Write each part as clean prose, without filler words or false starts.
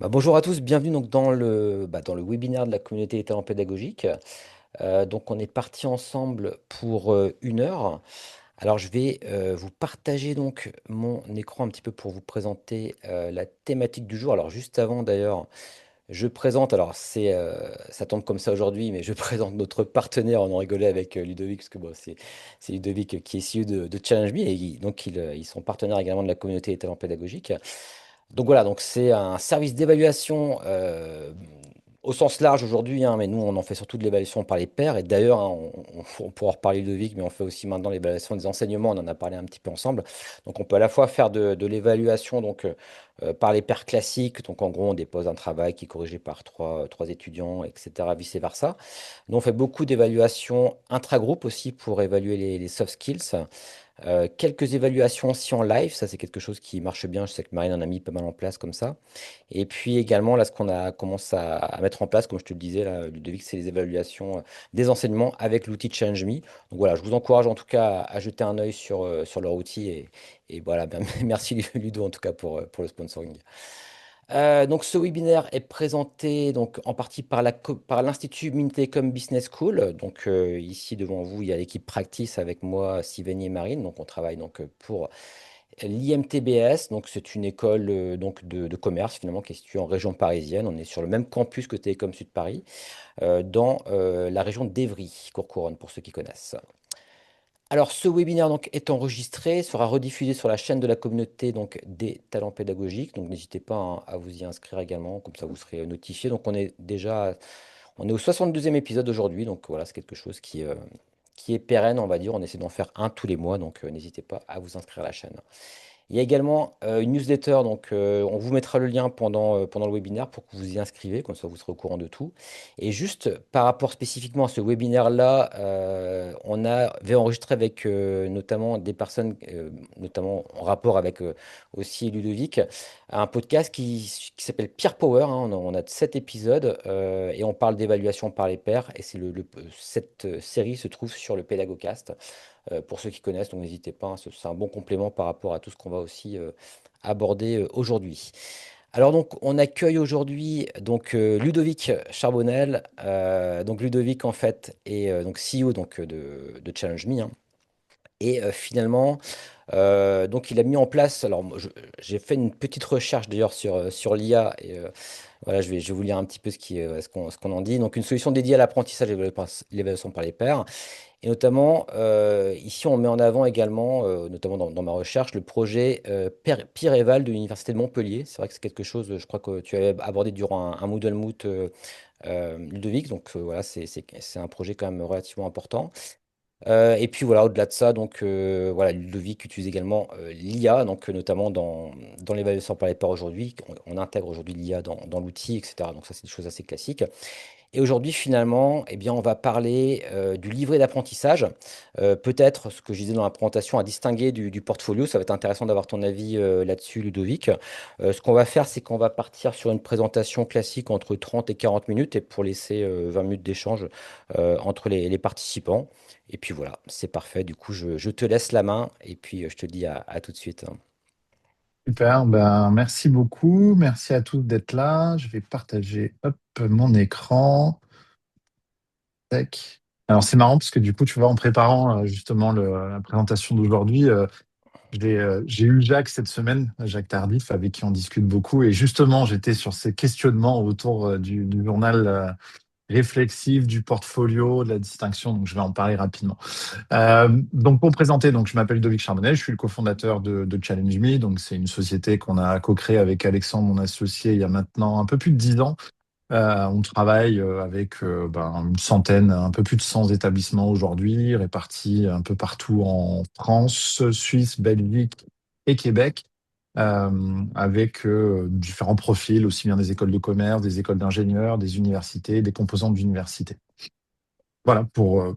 Bonjour à tous, bienvenue donc dans le webinaire de la communauté des talents pédagogiques. Donc on est parti ensemble pour 1 heure. Alors je vais vous partager donc mon écran un petit peu pour vous présenter la thématique du jour. Alors juste avant d'ailleurs, je présente, alors ça tombe comme ça aujourd'hui, mais je présente notre partenaire. On en rigolait avec Ludovic, parce que bon, c'est Ludovic qui est CEO de Challenge Me, et donc ils sont partenaires également de la communauté des talents pédagogiques. Donc voilà, donc c'est un service d'évaluation au sens large aujourd'hui, hein, mais nous on en fait surtout de l'évaluation par les pairs. Et d'ailleurs, hein, on pourra en reparler Ludovic, mais on fait aussi maintenant l'évaluation des enseignements. On en a parlé un petit peu ensemble. Donc on peut à la fois faire de l'évaluation par les pairs classiques. Donc en gros, on dépose un travail qui est corrigé par trois étudiants, etc. Vice versa. Nous on fait beaucoup d'évaluations intra-groupe aussi pour évaluer les soft skills. Quelques évaluations aussi en live, ça c'est quelque chose qui marche bien. Je sais que Marine en a mis pas mal en place comme ça. Et puis également, là, ce qu'on a commencé à mettre en place, comme je te le disais, là, Ludovic, c'est les évaluations des enseignements avec l'outil Change Me. Donc voilà, je vous encourage en tout cas à jeter un œil sur leur outil. Et voilà, ben, merci Ludo en tout cas pour le sponsoring. Donc ce webinaire est présenté donc en partie par l'Institut Mintecom Business School. Donc ici devant vous, il y a l'équipe Practice avec moi, Sylvanie et Marine. Donc on travaille donc pour l'IMTBS. Donc c'est une école donc de commerce finalement qui est située en région parisienne. On est sur le même campus que Télécom Sud Paris, dans la région d'Évry, Courcouronne pour ceux qui connaissent. Alors, ce webinaire donc est enregistré, sera rediffusé sur la chaîne de la communauté donc des talents pédagogiques. Donc, n'hésitez pas hein, à vous y inscrire également, comme ça vous serez notifié. Donc, on est au 62e épisode aujourd'hui. Donc, voilà, c'est quelque chose qui est pérenne, on va dire. On essaie d'en faire un tous les mois. Donc, n'hésitez pas à vous inscrire à la chaîne. Il y a également une newsletter, donc on vous mettra le lien pendant le webinaire pour que vous y inscrivez, comme ça vous serez au courant de tout. Et juste par rapport spécifiquement à ce webinaire-là, on avait enregistré avec notamment des personnes, notamment en rapport avec aussi Ludovic, un podcast qui s'appelle Peer Power, hein. On a 7 épisodes et on parle d'évaluation par les pairs. Et cette série se trouve sur le Pédagogcast pour ceux qui connaissent, donc n'hésitez pas, hein, c'est un bon complément par rapport à tout ce qu'on va aussi aborder aujourd'hui. Alors donc on accueille aujourd'hui donc Ludovic Charbonnel. Donc Ludovic en fait est donc CEO donc de Challenge Me, hein. Et finalement donc il a mis en place. Alors j'ai fait une petite recherche d'ailleurs sur l'IA et voilà, je vais vous lire un petit peu ce qu'on en dit. Donc une solution dédiée à l'apprentissage et l'évaluation par les pairs. Et notamment, ici, on met en avant également, notamment dans ma recherche, le projet Peer Eval de l'Université de Montpellier. C'est vrai que c'est quelque chose, je crois que tu avais abordé durant un Moodle Moot, Ludovic. Donc voilà, c'est un projet quand même relativement important. Et puis voilà, au-delà de ça, donc voilà, Ludovic utilise également l'IA, donc notamment dans l'évaluation par les pairs aujourd'hui. On intègre aujourd'hui l'IA dans l'outil, etc. Donc ça, c'est des choses assez classiques. Et aujourd'hui, finalement, eh bien, on va parler du livret d'apprentissage. Peut-être, ce que je disais dans la présentation, à distinguer du portfolio. Ça va être intéressant d'avoir ton avis là-dessus, Ludovic. Ce qu'on va faire, c'est qu'on va partir sur une présentation classique entre 30 et 40 minutes et pour laisser 20 minutes d'échange entre les participants. Et puis voilà, c'est parfait. Du coup, je te laisse la main et puis je te dis à tout de suite, hein. Super, ben, merci beaucoup. Merci à tous d'être là. Je vais partager hop, mon écran. Tac. Alors, c'est marrant parce que du coup, tu vois, en préparant justement la présentation d'aujourd'hui, j'ai eu Jacques cette semaine, Jacques Tardif, avec qui on discute beaucoup. Et justement, j'étais sur ces questionnements autour du journal réflexif, du portfolio, de la distinction. Donc, je vais en parler rapidement. Donc pour me présenter, donc je m'appelle Ludovic Charbonnel, je suis le cofondateur de Challenge Me. Donc c'est une société qu'on a co-créée avec Alexandre, mon associé, il y a maintenant un peu plus de 10 ans. On travaille avec une centaine, un peu plus de 100 établissements aujourd'hui, répartis un peu partout en France, Suisse, Belgique et Québec, avec différents profils, aussi bien des écoles de commerce, des écoles d'ingénieurs, des universités, des composantes d'universités. Voilà pour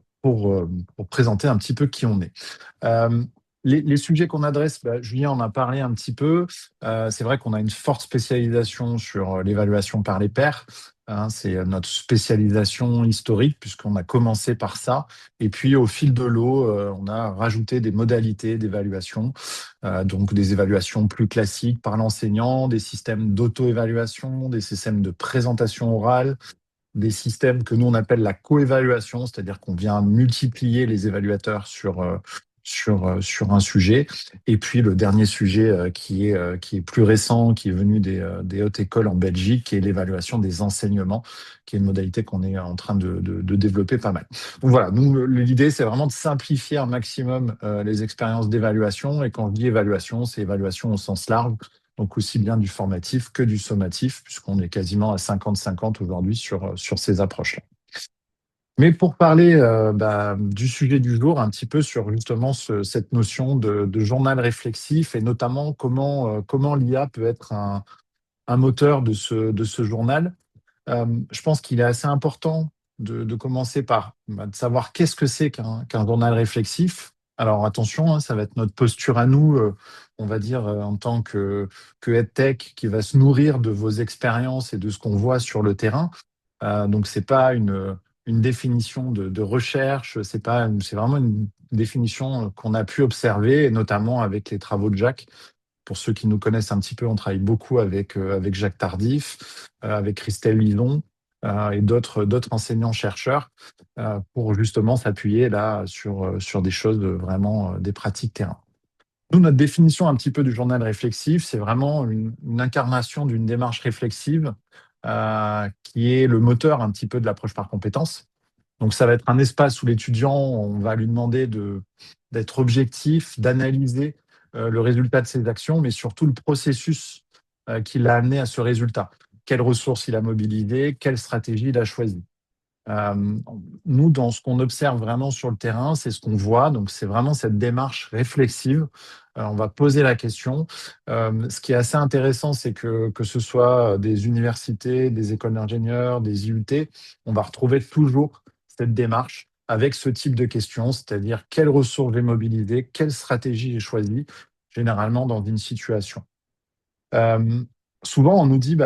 présenter un petit peu qui on est. Euh, les sujets qu'on adresse, Julien en a parlé un petit peu. C'est vrai qu'on a une forte spécialisation sur l'évaluation par les pairs. Hein, c'est notre spécialisation historique puisqu'on a commencé par ça. Et puis au fil de l'eau, on a rajouté des modalités d'évaluation, donc des évaluations plus classiques par l'enseignant, des systèmes d'auto-évaluation, des systèmes de présentation orale, des systèmes que nous on appelle la coévaluation, c'est-à-dire qu'on vient multiplier les évaluateurs sur un sujet. Et puis le dernier sujet qui est plus récent, qui est venu des hautes écoles en Belgique, qui est l'évaluation des enseignements, qui est une modalité qu'on est en train de développer pas mal. Donc voilà, nous, l'idée, c'est vraiment de simplifier un maximum les expériences d'évaluation. Et quand je dis évaluation, c'est évaluation au sens large, donc aussi bien du formatif que du sommatif, puisqu'on est quasiment à 50-50 aujourd'hui sur ces approches-là. Mais pour parler du sujet du jour, un petit peu sur justement cette notion de journal réflexif et notamment comment l'IA peut être un moteur de ce journal. Je pense qu'il est assez important de commencer par de savoir qu'est-ce que c'est qu'un journal réflexif. Alors attention, hein, ça va être notre posture à nous, on va dire, en tant que EdTech, qui va se nourrir de vos expériences et de ce qu'on voit sur le terrain. Donc, c'est pas une définition de recherche, c'est vraiment une définition qu'on a pu observer, et notamment avec les travaux de Jacques. Pour ceux qui nous connaissent un petit peu, on travaille beaucoup avec Jacques Tardif, avec Christelle Lison et d'autres enseignants-chercheurs pour justement s'appuyer là sur des choses vraiment des pratiques terrain. Nous, notre définition un petit peu du journal réflexif, c'est vraiment une incarnation d'une démarche réflexive qui est le moteur un petit peu de l'approche par compétences. Donc, ça va être un espace où l'étudiant, on va lui demander d'être objectif, d'analyser le résultat de ses actions, mais surtout le processus qui l'a amené à ce résultat. Quelles ressources il a mobilisées, quelle stratégie il a choisi. Euh, Nous, dans ce qu'on observe vraiment sur le terrain, c'est ce qu'on voit. Donc, c'est vraiment cette démarche réflexive. On va poser la question. Ce qui est assez intéressant, c'est que ce soit des universités, des écoles d'ingénieurs, des IUT, on va retrouver toujours cette démarche avec ce type de questions, c'est-à-dire quelles ressources j'ai mobilisées, quelle stratégie j'ai choisie, généralement dans une situation. Euh, Souvent, on nous dit,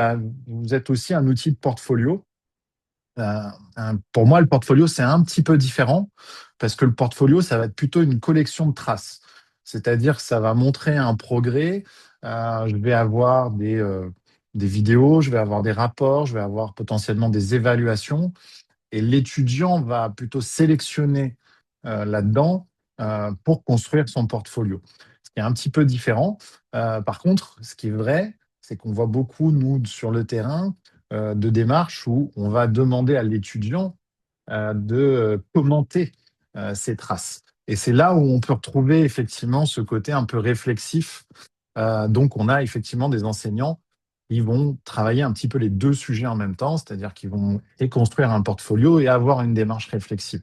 vous êtes aussi un outil de portfolio. Pour moi, le portfolio, c'est un petit peu différent parce que le portfolio, ça va être plutôt une collection de traces. C'est-à-dire que ça va montrer un progrès. Je vais avoir des vidéos, je vais avoir des rapports, je vais avoir potentiellement des évaluations. Et l'étudiant va plutôt sélectionner là-dedans pour construire son portfolio. Ce qui est un petit peu différent. Par contre, ce qui est vrai, c'est qu'on voit beaucoup, nous, sur le terrain, de démarches où on va demander à l'étudiant de commenter ces traces. Et c'est là où on peut retrouver effectivement ce côté un peu réflexif. Donc, on a effectivement des enseignants qui vont travailler un petit peu les deux sujets en même temps, c'est-à-dire qu'ils vont et construire un portfolio et avoir une démarche réflexive.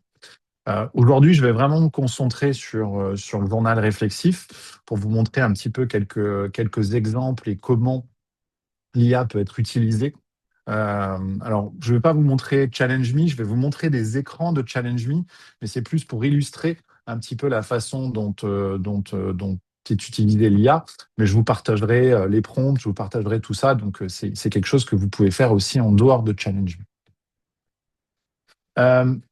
Aujourd'hui, je vais vraiment me concentrer sur le journal réflexif pour vous montrer un petit peu quelques exemples et comment l'IA peut être utilisée. Alors, je ne vais pas vous montrer Challenge Me, je vais vous montrer des écrans de Challenge Me, mais c'est plus pour illustrer un petit peu la façon dont est utilisée l'IA. Mais je vous partagerai les prompts, je vous partagerai tout ça. Donc, c'est quelque chose que vous pouvez faire aussi en dehors de Challenge Me.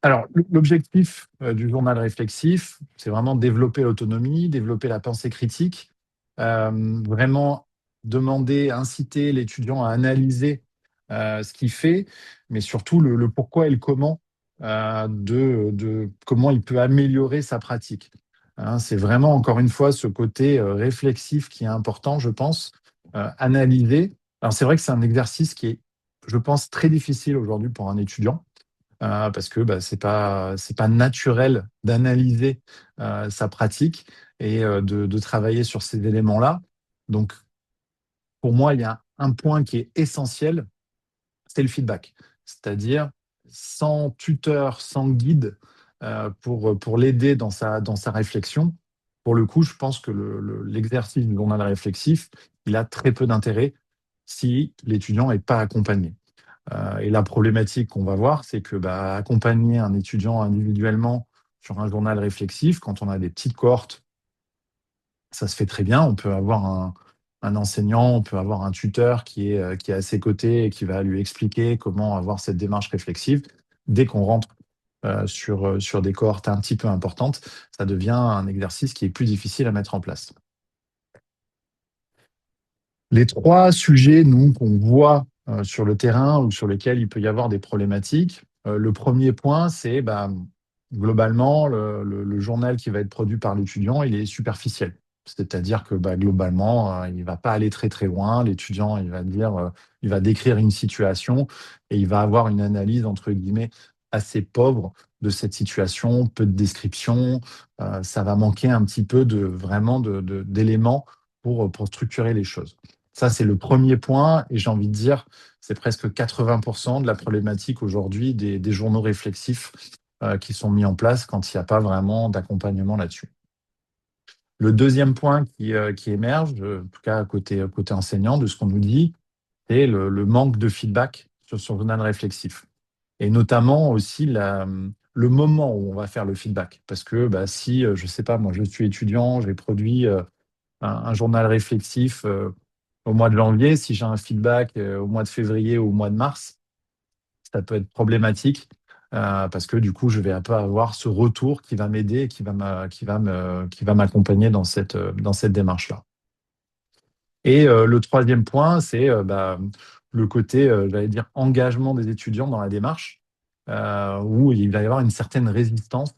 Alors, l'objectif du journal réflexif, c'est vraiment développer l'autonomie, développer la pensée critique, vraiment demander, inciter l'étudiant à analyser ce qu'il fait, mais surtout le pourquoi et le comment de comment il peut améliorer sa pratique. Hein, c'est vraiment, encore une fois, ce côté réflexif qui est important, je pense, analyser. Alors, c'est vrai que c'est un exercice qui est, je pense, très difficile aujourd'hui pour un étudiant parce que c'est pas naturel d'analyser sa pratique et de travailler sur ces éléments-là. Donc, pour moi, il y a un point qui est essentiel, c'est le feedback. C'est-à-dire, sans tuteur, sans guide pour l'aider dans sa réflexion, pour le coup, je pense que l'exercice du journal réflexif, il a très peu d'intérêt si l'étudiant n'est pas accompagné. Et la problématique qu'on va voir, c'est que accompagner un étudiant individuellement sur un journal réflexif, quand on a des petites cohortes Ça se fait très bien. On peut avoir un enseignant, on peut avoir un tuteur qui est à ses côtés et qui va lui expliquer comment avoir cette démarche réflexive. Dès qu'on rentre sur des cohortes un petit peu importantes, ça devient un exercice qui est plus difficile à mettre en place. Les trois sujets, nous, qu'on voit sur le terrain ou sur lesquels il peut y avoir des problématiques, le premier point, c'est globalement le journal qui va être produit par l'étudiant, il est superficiel. C'est-à-dire que globalement, il ne va pas aller très très loin. L'étudiant, il va décrire une situation et il va avoir une analyse, entre guillemets, assez pauvre de cette situation, peu de description. Ça va manquer un petit peu d'éléments pour structurer les choses. Ça, c'est le premier point. Et j'ai envie de dire, c'est presque 80% de la problématique aujourd'hui des journaux réflexifs qui sont mis en place quand il n'y a pas vraiment d'accompagnement là-dessus. Le deuxième point qui émerge, en tout cas côté enseignant, de ce qu'on nous dit, c'est le manque de feedback sur son journal réflexif. Et notamment aussi le moment où on va faire le feedback. Parce que si, je ne sais pas, moi je suis étudiant, j'ai produit un journal réflexif au mois de janvier, si j'ai un feedback au mois de février ou au mois de mars, ça peut être problématique parce que du coup, je vais pas avoir ce retour qui va m'aider et qui va m'accompagner dans cette démarche-là. Et le troisième point, c'est le côté, j'allais dire, engagement des étudiants dans la démarche, où il va y avoir une certaine résistance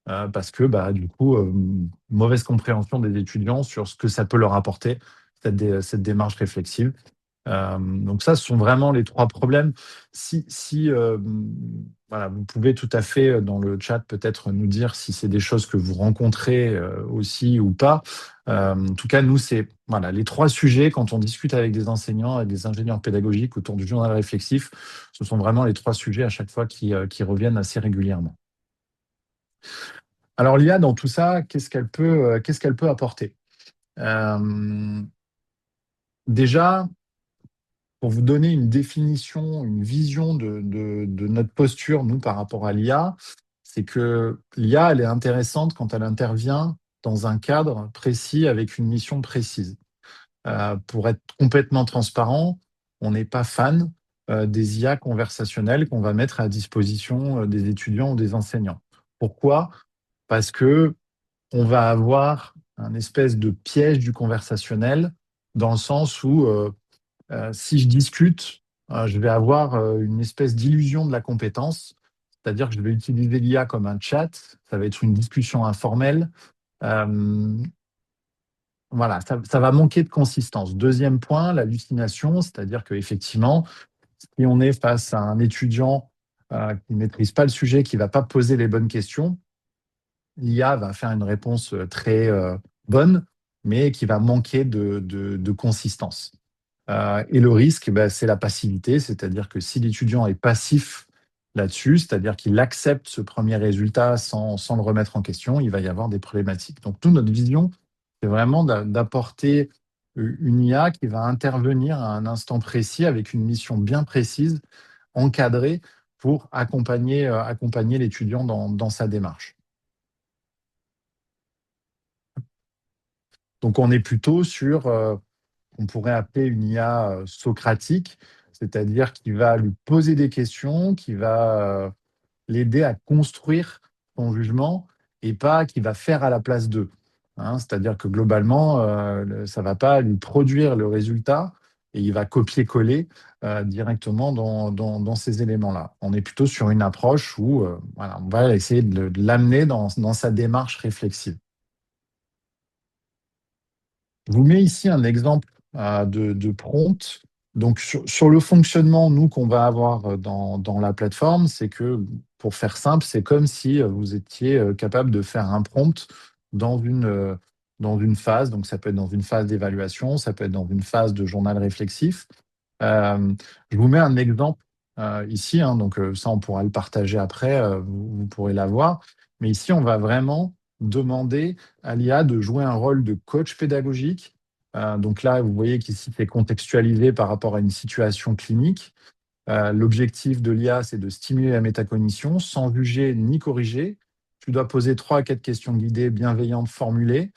parce que du coup, mauvaise compréhension des étudiants sur ce que ça peut leur apporter, cette démarche réflexive. Donc ça, ce sont vraiment les trois problèmes. Si voilà, vous pouvez tout à fait dans le chat peut-être nous dire si c'est des choses que vous rencontrez aussi ou pas. En tout cas, nous, c'est voilà, les trois sujets quand on discute avec des enseignants et des ingénieurs pédagogiques autour du journal réflexif, ce sont vraiment les trois sujets à chaque fois qui reviennent assez régulièrement. Alors l'IA dans tout ça, qu'est-ce qu'elle peut apporter? Déjà, pour vous donner une définition, une vision de notre posture, nous, par rapport à l'IA, c'est que l'IA, elle est intéressante quand elle intervient dans un cadre précis avec une mission précise. Pour être complètement transparent, on n'est pas fan des IA conversationnelles qu'on va mettre à disposition des étudiants ou des enseignants. Pourquoi? Parce que on va avoir un espèce de piège du conversationnel dans le sens où si je discute, je vais avoir une espèce d'illusion de la compétence, c'est-à-dire que je vais utiliser l'IA comme un chat, ça va être une discussion informelle. Euh, voilà, ça va manquer de consistance. Deuxième point, l'hallucination, c'est-à-dire qu'effectivement, si on est face à un étudiant qui ne maîtrise pas le sujet, qui ne va pas poser les bonnes questions, l'IA va faire une réponse très bonne, mais qui va manquer de consistance. Et le risque, c'est la passivité, c'est-à-dire que si l'étudiant est passif là-dessus, c'est-à-dire qu'il accepte ce premier résultat sans le remettre en question, il va y avoir des problématiques. Donc, toute notre vision, c'est vraiment d'apporter une IA qui va intervenir à un instant précis avec une mission bien précise, encadrée, pour accompagner l'étudiant dans sa démarche. Donc, on est plutôt sur on pourrait appeler une IA socratique, c'est-à-dire qui va lui poser des questions, qui va l'aider à construire son jugement et pas qui va faire à la place d'eux. Hein, c'est-à-dire que globalement, ça ne va pas lui produire le résultat et il va copier-coller directement dans ces éléments-là. On est plutôt sur une approche où voilà, on va essayer de l'amener dans sa démarche réflexive. Je vous mets ici un exemple de prompt. Donc, sur le fonctionnement, nous, qu'on va avoir dans la plateforme, c'est que, pour faire simple, c'est comme si vous étiez capable de faire un prompt dans une phase. Donc, ça peut être dans une phase d'évaluation, ça peut être dans une phase de journal réflexif. Euh, je vous mets un exemple ici. Hein, donc, ça, on pourra le partager après, vous pourrez l'avoir. Mais ici, on va vraiment demander à l'IA de jouer un rôle de coach pédagogique. Donc là, vous voyez qu'ici, c'est contextualisé par rapport à une situation clinique. L'objectif de l'IA, c'est de stimuler la métacognition sans juger ni corriger. Tu dois poser 3 à 4 questions guidées, bienveillantes, formulées.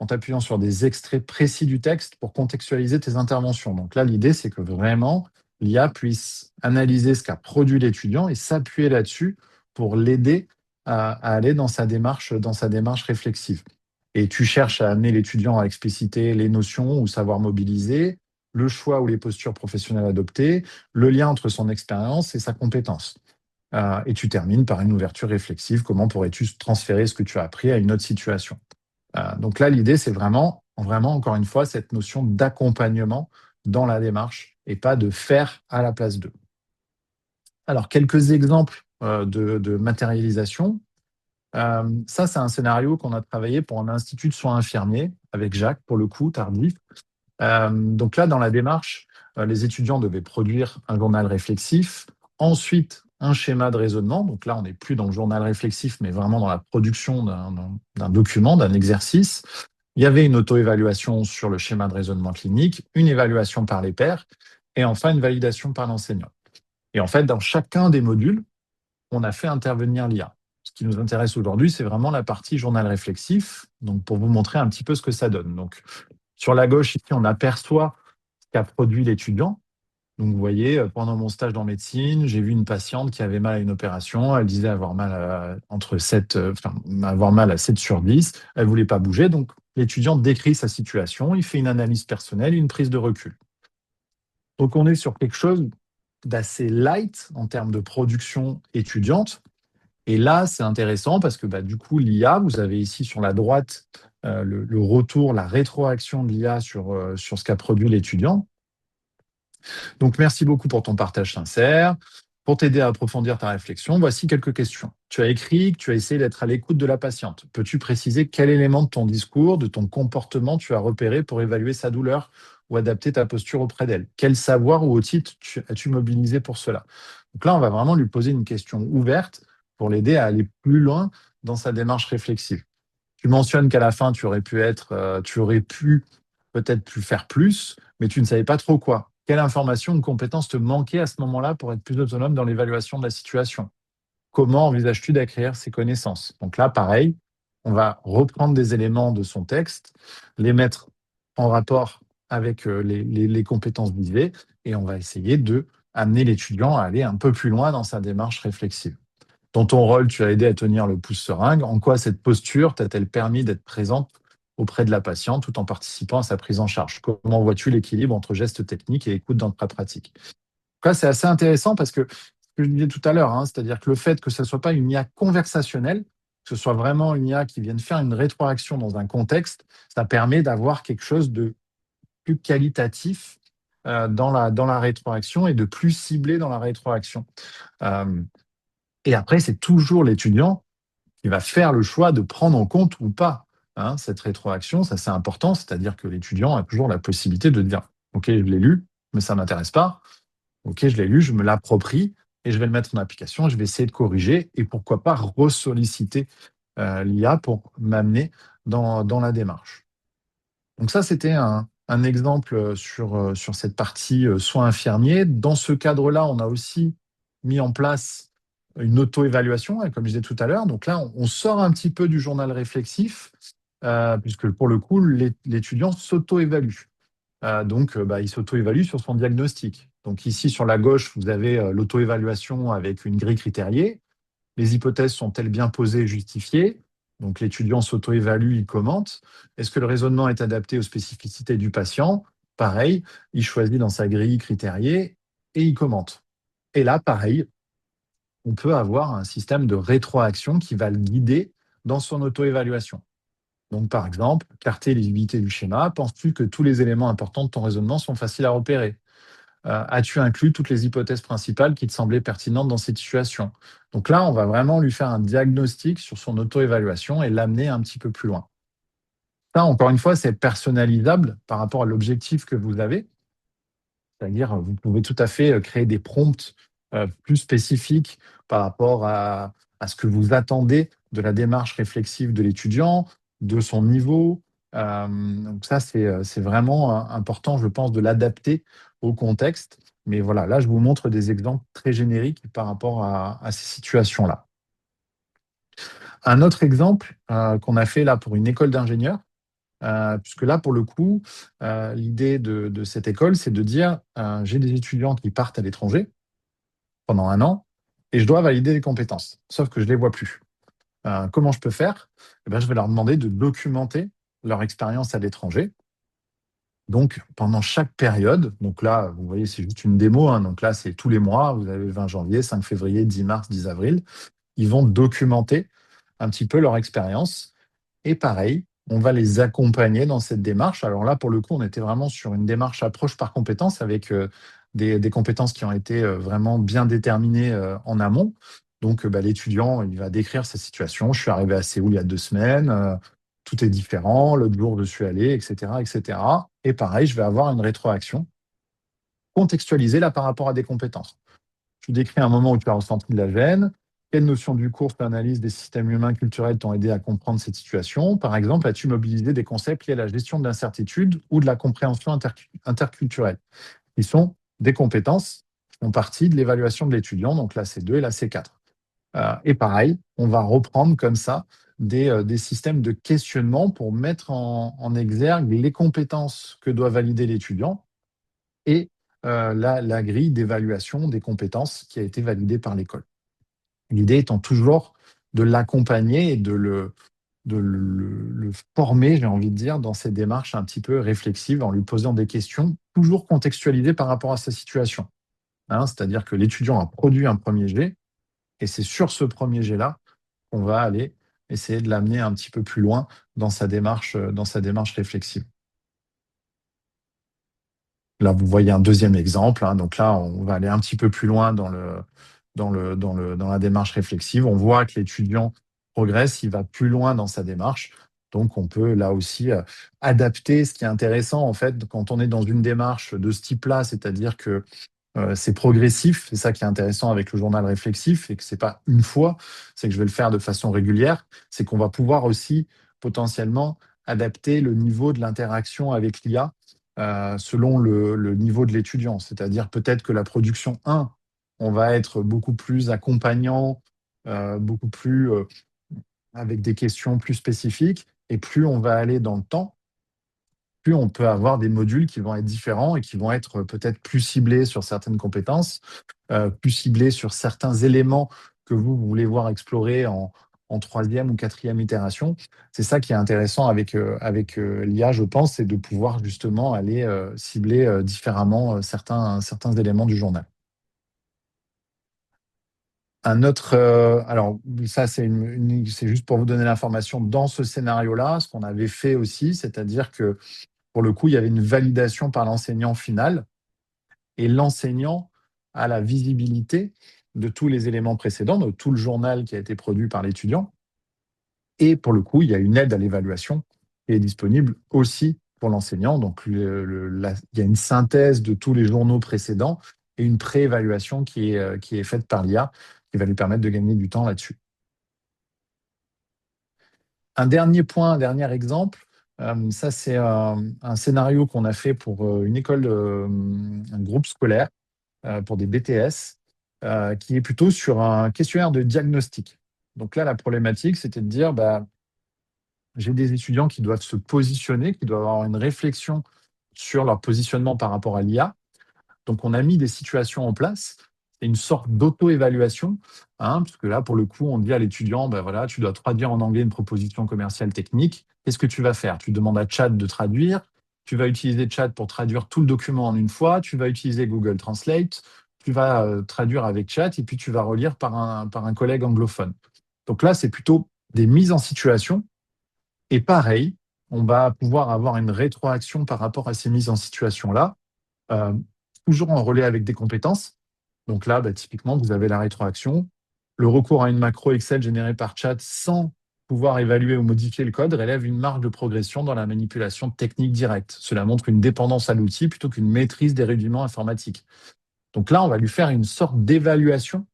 en t'appuyant sur des extraits précis du texte pour contextualiser tes interventions. Donc là, l'idée, c'est que vraiment, l'IA puisse analyser ce qu'a produit l'étudiant et s'appuyer là-dessus pour l'aider à aller dans sa démarche réflexive. Et tu cherches à amener l'étudiant à expliciter les notions ou savoir mobiliser, le choix ou les postures professionnelles adoptées, le lien entre son expérience et sa compétence. Et tu termines par une ouverture réflexive. Comment pourrais-tu transférer ce que tu as appris à une autre situation? Donc là, l'idée, c'est vraiment, vraiment, encore une fois, cette notion d'accompagnement dans la démarche et pas de faire à la place d'eux. Alors, quelques exemples de matérialisation. Ça, c'est un scénario qu'on a travaillé pour un institut de soins infirmiers avec Jacques, pour le coup, tardif. Donc là, dans la démarche, les étudiants devaient produire un journal réflexif, ensuite un schéma de raisonnement. Donc là, on n'est plus dans le journal réflexif, mais vraiment dans la production d'un document, d'un exercice. Il y avait une auto-évaluation sur le schéma de raisonnement clinique, une évaluation par les pairs, et enfin une validation par l'enseignant. Et en fait, dans chacun des modules, on a fait intervenir l'IA. Ce qui nous intéresse aujourd'hui, c'est vraiment la partie journal réflexif, donc pour vous montrer un petit peu ce que ça donne. Donc, sur la gauche, ici, on aperçoit ce qu'a produit l'étudiant. Donc, vous voyez, pendant mon stage en médecine, j'ai vu une patiente qui avait mal à une opération. Elle disait avoir mal entre 7, avoir mal à 7 sur 10. Elle ne voulait pas bouger. Donc, l'étudiant décrit sa situation. Il fait une analyse personnelle, une prise de recul. Donc, on est sur quelque chose d'assez light en termes de production étudiante. Et là, c'est intéressant parce que du coup, l'IA, vous avez ici sur la droite le retour, la rétroaction de l'IA sur ce qu'a produit l'étudiant. Donc, merci beaucoup pour ton partage sincère. Pour t'aider à approfondir ta réflexion, voici quelques questions. Tu as écrit que tu as essayé d'être à l'écoute de la patiente. Peux-tu préciser quel élément de ton discours, de ton comportement tu as repéré pour évaluer sa douleur ou adapter ta posture auprès d'elle? Quel savoir ou outil as-tu mobilisé pour cela? Donc là, on va vraiment lui poser une question ouverte pour l'aider à aller plus loin dans sa démarche réflexive. Tu mentionnes qu'à la fin, tu aurais pu peut-être pu faire plus, mais tu ne savais pas trop quoi. Quelle information ou compétence te manquait à ce moment-là pour être plus autonome dans l'évaluation de la situation? Comment envisages-tu d'acquérir ces connaissances? Donc là, pareil, on va reprendre des éléments de son texte, les mettre en rapport avec les compétences visées, et on va essayer de amener l'étudiant à aller un peu plus loin dans sa démarche réflexive. Dans ton rôle, tu as aidé à tenir le pouce seringue. En quoi cette posture t'a-t-elle permis d'être présente auprès de la patiente tout en participant à sa prise en charge? Comment vois-tu l'équilibre entre gestes techniques et écoute dans ta pratique? Donc là, c'est assez intéressant parce que ce que je disais tout à l'heure, c'est-à-dire que le fait que ce ne soit pas une IA conversationnelle, que ce soit vraiment une IA qui vienne faire une rétroaction dans un contexte, ça permet d'avoir quelque chose de plus qualitatif dans la rétroaction et de plus ciblé dans la rétroaction. Euh, et après, c'est toujours l'étudiant qui va faire le choix de prendre en compte ou pas cette rétroaction. Ça, c'est important, c'est-à-dire que l'étudiant a toujours la possibilité de dire, OK, je l'ai lu, mais ça ne m'intéresse pas. OK, je l'ai lu, je me l'approprie et je vais le mettre en application, je vais essayer de corriger et pourquoi pas ressolliciter l'IA pour m'amener dans la démarche. Donc ça, c'était un exemple sur cette partie soins infirmiers. Dans ce cadre-là, on a aussi mis en place une auto-évaluation, comme je disais tout à l'heure. Donc là, on sort un petit peu du journal réflexif, puisque pour le coup, l'étudiant s'auto-évalue. Il s'auto-évalue sur son diagnostic. Donc ici, sur la gauche, vous avez l'auto-évaluation avec une grille critériée. Les hypothèses sont-elles bien posées et justifiées? Donc l'étudiant s'auto-évalue, il commente. Est-ce que le raisonnement est adapté aux spécificités du patient? Pareil, il choisit dans sa grille critériée et il commente. Et là, pareil, on peut avoir un système de rétroaction qui va le guider dans son auto-évaluation. Donc, par exemple, clarté et lisibilité du schéma. Penses-tu que tous les éléments importants de ton raisonnement sont faciles à repérer? As-tu inclus toutes les hypothèses principales qui te semblaient pertinentes dans cette situation? Donc là, on va vraiment lui faire un diagnostic sur son auto-évaluation et l'amener un petit peu plus loin. Ça, encore une fois, c'est personnalisable par rapport à l'objectif que vous avez. C'est-à-dire, vous pouvez tout à fait créer des prompts plus spécifiques par rapport à ce que vous attendez de la démarche réflexive de l'étudiant, de son niveau. Donc ça, c'est vraiment important, je pense, de l'adapter au contexte. Mais voilà, là, je vous montre des exemples très génériques par rapport à ces situations-là. Un autre exemple qu'on a fait là pour une école d'ingénieurs, puisque là, pour le coup, l'idée de cette école, c'est de dire, j'ai des étudiants qui partent à l'étranger pendant 1 an et je dois valider les compétences, sauf que je ne les vois plus. Comment je peux faire? Eh ben, je vais leur demander de documenter leur expérience à l'étranger. Donc, pendant chaque période, donc là, vous voyez, c'est juste une démo, hein, donc là, c'est tous les mois, vous avez 20 janvier, 5 février, 10 mars, 10 avril, ils vont documenter un petit peu leur expérience. Et pareil, on va les accompagner dans cette démarche. Alors là, pour le coup, on était vraiment sur une démarche approche par compétence avec des compétences qui ont été vraiment bien déterminées en amont. Donc, bah, l'étudiant, il va décrire sa situation. Je suis arrivé à Séoul il y a 2 semaines, tout est différent, l'autre jour, je suis allé, etc., etc. Et pareil, je vais avoir une rétroaction contextualisée là par rapport à des compétences. Tu décris un moment où tu as ressenti de la gêne. Quelles notions du cours, l'analyse des systèmes humains culturels t'ont aidé à comprendre cette situation? Par exemple, as-tu mobilisé des concepts liés à la gestion de l'incertitude ou de la compréhension interculturelle, qui sont des compétences qui font partie de l'évaluation de l'étudiant, donc la C2 et la C4. Et pareil, on va reprendre comme ça des systèmes de questionnement pour mettre en exergue les compétences que doit valider l'étudiant et la grille d'évaluation des compétences qui a été validée par l'école. L'idée étant toujours de l'accompagner et de le former, j'ai envie de dire, dans ces démarches un petit peu réflexives en lui posant des questions toujours contextualisées par rapport à sa situation. Hein, c'est-à-dire que l'étudiant a produit un premier jet et c'est sur ce premier jet-là qu'on va aller essayer de l'amener un petit peu plus loin dans sa démarche réflexive. Là, vous voyez un deuxième exemple, hein. Donc là, on va aller un petit peu plus loin dans la démarche réflexive. On voit que l'étudiant progresse, il va plus loin dans sa démarche. Donc, on peut là aussi adapter. Ce qui est intéressant, en fait, quand on est dans une démarche de ce type-là, c'est-à-dire que c'est progressif, c'est ça qui est intéressant avec le journal réflexif, et que c'est pas une fois, c'est que je vais le faire de façon régulière, c'est qu'on va pouvoir aussi potentiellement adapter le niveau de l'interaction avec l'IA selon le niveau de l'étudiant. C'est-à-dire peut-être que la production 1, on va être beaucoup plus accompagnant, beaucoup plus avec des questions plus spécifiques, et plus on va aller dans le temps, plus on peut avoir des modules qui vont être différents et qui vont être peut-être plus ciblés sur certaines compétences, plus ciblés sur certains éléments que vous voulez voir explorer en troisième ou quatrième itération. C'est ça qui est intéressant avec l'IA, je pense, c'est de pouvoir justement aller cibler différemment certains éléments du journal. Un autre, alors ça c'est juste pour vous donner l'information dans ce scénario-là, ce qu'on avait fait aussi, c'est-à-dire que pour le coup, il y avait une validation par l'enseignant final et l'enseignant a la visibilité de tous les éléments précédents, de tout le journal qui a été produit par l'étudiant. Et pour le coup, il y a une aide à l'évaluation qui est disponible aussi pour l'enseignant. Donc, il y a une synthèse de tous les journaux précédents et une pré-évaluation qui est faite par l'IA qui va lui permettre de gagner du temps là-dessus. Un dernier point, un dernier exemple, ça c'est un scénario qu'on a fait pour une école, un groupe scolaire, pour des BTS, qui est plutôt sur un questionnaire de diagnostic. Donc là, la problématique, c'était de dire, bah, j'ai des étudiants qui doivent se positionner, qui doivent avoir une réflexion sur leur positionnement par rapport à l'IA. Donc, on a mis des situations en place. C'est une sorte d'auto-évaluation, hein, parce que là, pour le coup, on dit à l'étudiant, ben voilà, tu dois traduire en anglais une proposition commerciale technique. Qu'est-ce que tu vas faire? Tu demandes à Chat de traduire. Tu vas utiliser Chat pour traduire tout le document en une fois. Tu vas utiliser Google Translate. Tu vas traduire avec Chat et puis tu vas relire par un collègue anglophone. Donc là, c'est plutôt des mises en situation. Et pareil, on va pouvoir avoir une rétroaction par rapport à ces mises en situation-là, euh, toujours en relais avec des compétences. Donc là, bah, typiquement, vous avez la rétroaction. Le recours à une macro Excel générée par chat sans pouvoir évaluer ou modifier le code relève une marge de progression dans la manipulation technique directe. Cela montre une dépendance à l'outil plutôt qu'une maîtrise des rudiments informatiques. Donc là, on va lui faire une sorte d'évaluation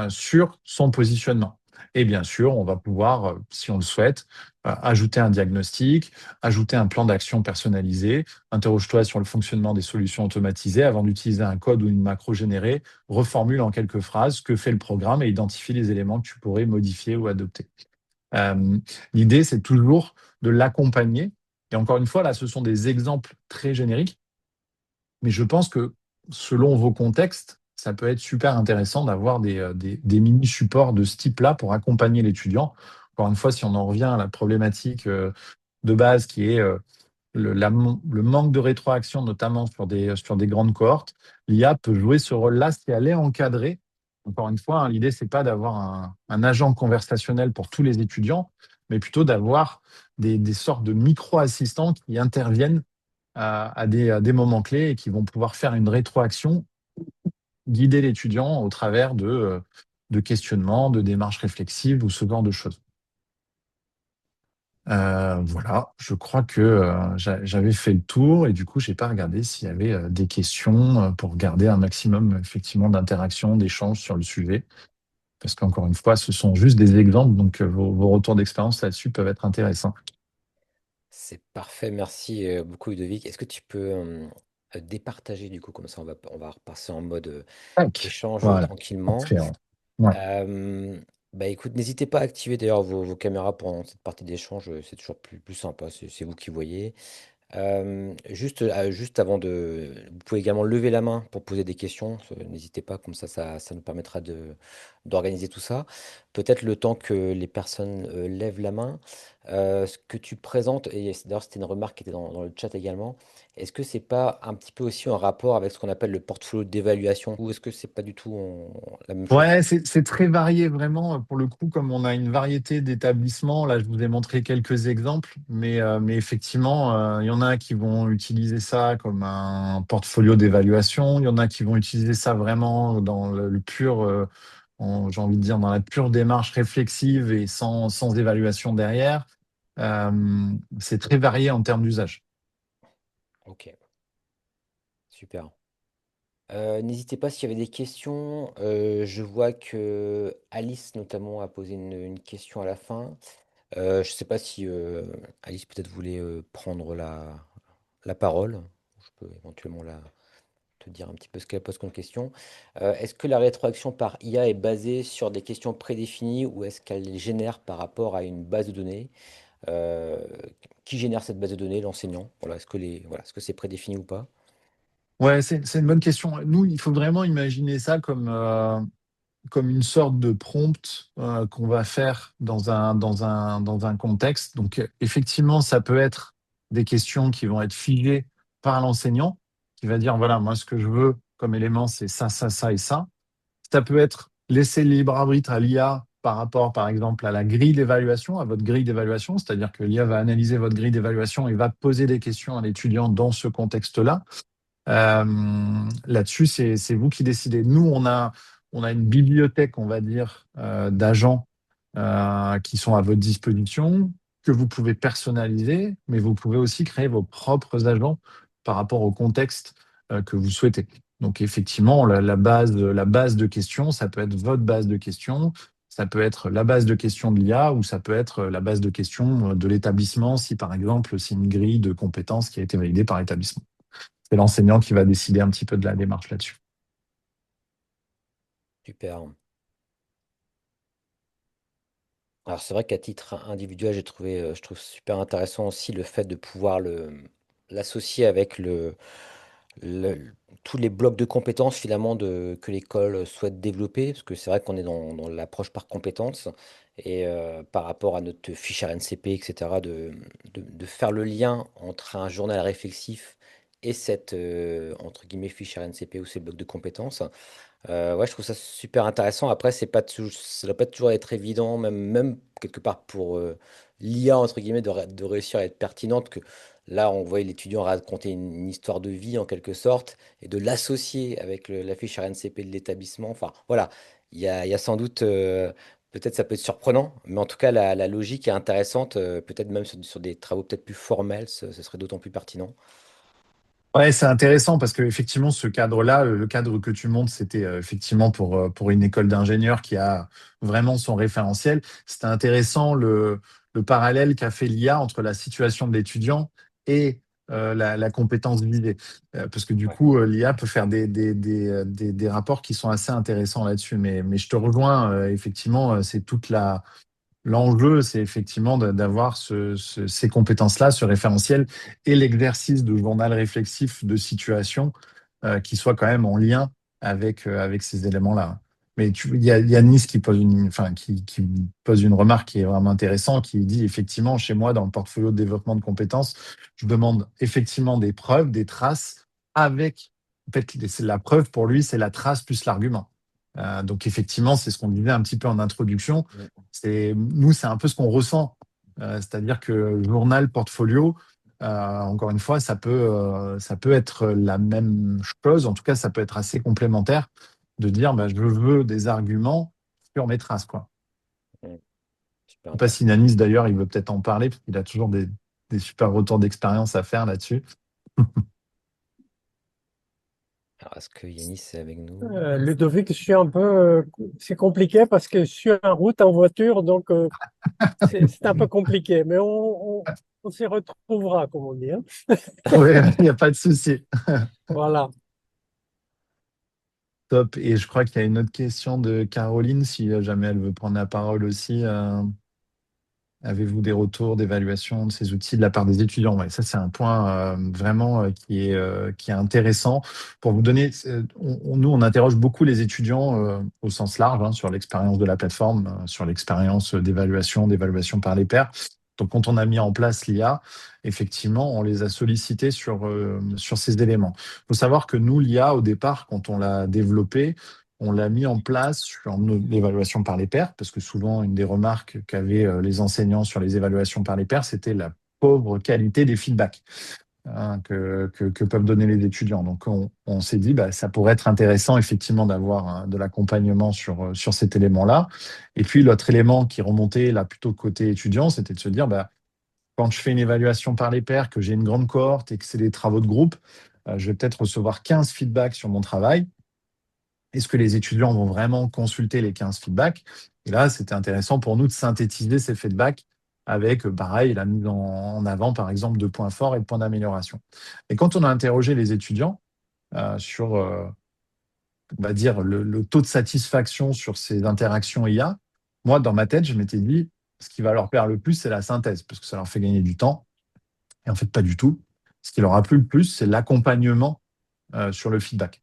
sur son positionnement. Et bien sûr, on va pouvoir, si on le souhaite, ajouter un diagnostic, ajouter un plan d'action personnalisé, interroge-toi sur le fonctionnement des solutions automatisées avant d'utiliser un code ou une macro générée, reformule en quelques phrases ce que fait le programme et identifie les éléments que tu pourrais modifier ou adopter. L'idée, c'est toujours de l'accompagner Et encore une fois, là, ce sont des exemples très génériques, mais je pense que selon vos contextes, ça peut être super intéressant d'avoir des mini-supports de ce type-là pour accompagner l'étudiant. Encore une fois, si on en revient à la problématique de base qui est le manque de rétroaction, notamment sur des grandes cohortes, l'IA peut jouer ce rôle-là si elle est encadrée. Encore une fois, hein, l'idée, c'est pas d'avoir un agent conversationnel pour tous les étudiants, mais plutôt d'avoir des sortes de micro-assistants qui interviennent à des moments clés et qui vont pouvoir faire une rétroaction, guider l'étudiant au travers de questionnements, de démarches réflexives ou ce genre de choses. Voilà, je crois que j'avais fait le tour et du coup, j'ai pas regardé s'il y avait des questions pour garder un maximum effectivement d'interaction, d'échange sur le sujet. Parce qu'encore une fois, ce sont juste des exemples, donc vos retours d'expérience là-dessus peuvent être intéressants. C'est parfait, merci beaucoup Ludovic. Est-ce que tu peux départager du coup, comme ça on va repasser en mode Tac, échange voilà, tranquillement. parfait, ouais. Ouais. Euh, Bah écoute, n'hésitez pas à activer d'ailleurs vos caméras pendant cette partie d'échange, c'est toujours plus sympa, c'est vous qui voyez. Juste avant vous pouvez également lever la main pour poser des questions. N'hésitez pas, comme ça nous permettra d'organiser tout ça. Peut-être le temps que les personnes lèvent la main, ce que tu présentes, et d'ailleurs c'était une remarque qui était dans le chat également, est-ce que c'est pas un petit peu aussi en rapport avec ce qu'on appelle le portfolio d'évaluation, ou est-ce que c'est pas du tout la même chose? Ouais, c'est très varié vraiment. Pour le coup, comme on a une variété d'établissements, là, je vous ai montré quelques exemples, mais effectivement, il y en a qui vont utiliser ça comme un portfolio d'évaluation. Il y en a qui vont utiliser ça vraiment dans le pur, j'ai envie de dire, dans la pure démarche réflexive et sans évaluation derrière. C'est très varié en termes d'usage. Ok, super. N'hésitez pas s'il y avait des questions. Je vois que Alice notamment a posé une question à la fin. Je ne sais pas si Alice peut-être voulait prendre la parole. Je peux éventuellement te dire un petit peu ce qu'elle pose comme question. Est-ce que la rétroaction par IA est basée sur des questions prédéfinies ou est-ce qu'elle les génère par rapport à une base de données? Euh, qui génère cette base de données? L'enseignant. Voilà, est-ce que c'est prédéfini ou pas? Ouais, c'est une bonne question. Nous, il faut vraiment imaginer ça comme une sorte de prompt qu'on va faire dans un contexte. Donc, effectivement, ça peut être des questions qui vont être figées par l'enseignant, qui va dire, voilà, moi, ce que je veux comme élément, c'est ça et ça. Ça peut être laisser le libre arbitre à l'IA par rapport, par exemple, à la grille d'évaluation, à votre grille d'évaluation, c'est-à-dire que l'IA va analyser votre grille d'évaluation et va poser des questions à l'étudiant dans ce contexte-là. Là-dessus, c'est vous qui décidez. Nous, on a une bibliothèque, on va dire, d'agents qui sont à votre disposition, que vous pouvez personnaliser, mais vous pouvez aussi créer vos propres agents par rapport au contexte que vous souhaitez. Donc, effectivement, la base de questions, ça peut être votre base de questions, ça peut être la base de questions de l'IA ou ça peut être la base de questions de l'établissement si, par exemple, c'est une grille de compétences qui a été validée par l'établissement. C'est l'enseignant qui va décider un petit peu de la démarche là-dessus. Super. Alors c'est vrai qu'à titre individuel, je trouve super intéressant aussi le fait de pouvoir l'associer avec le- tous les blocs de compétences finalement que l'école souhaite développer, parce que c'est vrai qu'on est dans l'approche par compétences, et par rapport à notre fiche RNCP, etc., de faire le lien entre un journal réflexif et cette, entre guillemets, fiche RNCP ou ces blocs de compétences. Ouais, je trouve ça super intéressant. Après, ça doit pas toujours être évident, même quelque part pour l'IA, entre guillemets, de réussir à être pertinente. Que là, on voit l'étudiant raconter une histoire de vie en quelque sorte et de l'associer avec la fiche RNCP de l'établissement. Enfin, voilà, il y a sans doute, peut-être ça peut être surprenant, mais en tout cas, la logique est intéressante. Peut-être même sur des travaux peut-être plus formels, ce serait d'autant plus pertinent. Ouais, c'est intéressant parce que effectivement, ce cadre-là, le cadre que tu montres, c'était effectivement pour une école d'ingénieurs qui a vraiment son référentiel. C'était intéressant le parallèle qu'a fait l'IA entre la situation de l'étudiant et la compétence visée. Parce que du Ouais. coup, l'IA peut faire des rapports qui sont assez intéressants là-dessus. Mais je te rejoins, effectivement, c'est toute l'enjeu, c'est effectivement d'avoir ces compétences-là, ce référentiel et l'exercice de journal réflexif de situation qui soit quand même en lien avec ces éléments-là. Mais il y a Nice qui pose une remarque qui est vraiment intéressante, qui dit effectivement, chez moi, dans le portfolio de développement de compétences, je demande effectivement des preuves, des traces avec, en fait, la preuve pour lui, c'est la trace plus l'argument. Donc effectivement, c'est ce qu'on disait un petit peu en introduction. Nous, c'est un peu ce qu'on ressent. C'est-à-dire que le journal portfolio, encore une fois, ça peut être la même chose. En tout cas, ça peut être assez complémentaire de dire bah, je veux des arguments sur mes traces, quoi. Mm. Super Je ne sais pas si intéressant. Nanis, d'ailleurs, il veut peut-être en parler, parce qu'il a toujours des super retours d'expérience à faire là-dessus. Alors, est-ce que Yanis est avec nous? Ludovic, je suis un peu, c'est compliqué parce que je suis en route en voiture, donc c'est un peu compliqué, mais on s'y retrouvera, comme on dit, hein. Oui, il n'y a pas de souci. Voilà. Top. Et je crois qu'il y a une autre question de Caroline, si jamais elle veut prendre la parole aussi. Avez-vous des retours d'évaluation de ces outils de la part des étudiants? Ouais, ça, c'est un point vraiment qui est intéressant. Pour vous donner, nous, on interroge beaucoup les étudiants au sens large hein, sur l'expérience de la plateforme, sur l'expérience d'évaluation par les pairs. Donc, quand on a mis en place l'IA, effectivement, on les a sollicités sur ces éléments. Il faut savoir que nous, l'IA, au départ, quand on l'a développé, on l'a mis en place sur l'évaluation par les pairs, parce que souvent, une des remarques qu'avaient les enseignants sur les évaluations par les pairs, c'était la pauvre qualité des feedbacks hein, que peuvent donner les étudiants. Donc, on s'est dit, bah, ça pourrait être intéressant, effectivement, d'avoir hein, de l'accompagnement sur cet élément-là. Et puis, l'autre élément qui remontait là plutôt côté étudiant, c'était de se dire, bah, quand je fais une évaluation par les pairs, que j'ai une grande cohorte et que c'est des travaux de groupe, je vais peut-être recevoir 15 feedbacks sur mon travail. Est-ce que les étudiants vont vraiment consulter les 15 feedbacks? Et là, c'était intéressant pour nous de synthétiser ces feedbacks avec, pareil, la mise en avant, par exemple, de points forts et de points d'amélioration. Et quand on a interrogé les étudiants sur, on va dire, le taux de satisfaction sur ces interactions IA, moi, dans ma tête, je m'étais dit, ce qui va leur plaire le plus, c'est la synthèse, parce que ça leur fait gagner du temps. Et en fait, pas du tout. Ce qui leur a plu le plus, c'est l'accompagnement sur le feedback.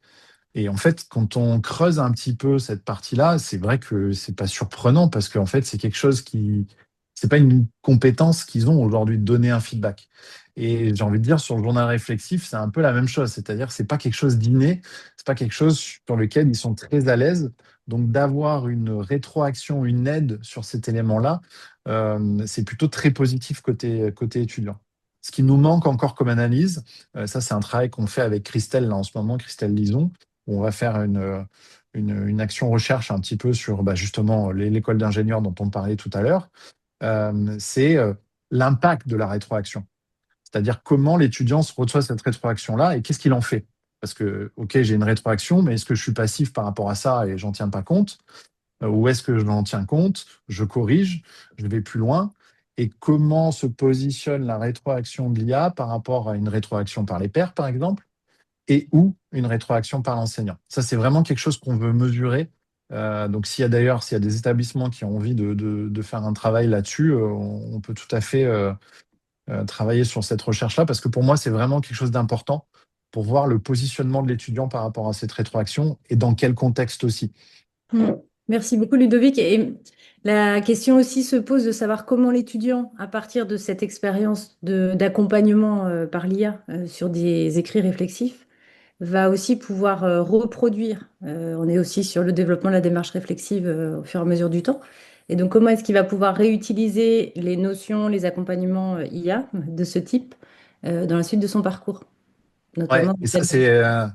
Et en fait, quand on creuse un petit peu cette partie-là, c'est vrai que c'est pas surprenant parce qu'en fait, c'est quelque chose c'est pas une compétence qu'ils ont aujourd'hui de donner un feedback. Et j'ai envie de dire, sur le journal réflexif, c'est un peu la même chose. C'est-à-dire, c'est pas quelque chose d'inné, c'est pas quelque chose sur lequel ils sont très à l'aise. Donc, d'avoir une rétroaction, une aide sur cet élément-là, c'est plutôt très positif côté étudiant. Ce qui nous manque encore comme analyse, ça, c'est un travail qu'on fait avec Christelle là, en ce moment, Christelle Lison, on va faire une action recherche un petit peu sur bah, justement l'école d'ingénieurs dont on parlait tout à l'heure, c'est l'impact de la rétroaction. C'est-à-dire comment l'étudiant se reçoit cette rétroaction-là et qu'est-ce qu'il en fait. Parce que, OK, j'ai une rétroaction, mais est-ce que je suis passif par rapport à ça et j'en tiens pas compte? Ou est-ce que j'en tiens compte? Je corrige, je vais plus loin. Et comment se positionne la rétroaction de l'IA par rapport à une rétroaction par les pairs, par exemple? Et ou une rétroaction par l'enseignant. Ça, c'est vraiment quelque chose qu'on veut mesurer. Donc, s'il y a des établissements qui ont envie de faire un travail là-dessus, on peut tout à fait travailler sur cette recherche-là, parce que pour moi, c'est vraiment quelque chose d'important pour voir le positionnement de l'étudiant par rapport à cette rétroaction et dans quel contexte aussi. Mm. Merci beaucoup, Ludovic. Et la question aussi se pose de savoir comment l'étudiant, à partir de cette expérience d'accompagnement par l'IA sur des écrits réflexifs, va aussi pouvoir reproduire. On est aussi sur le développement de la démarche réflexive au fur et à mesure du temps. Et donc, comment est-ce qu'il va pouvoir réutiliser les notions, les accompagnements IA de ce type dans la suite de son parcours, Ouais, notamment et ça, tel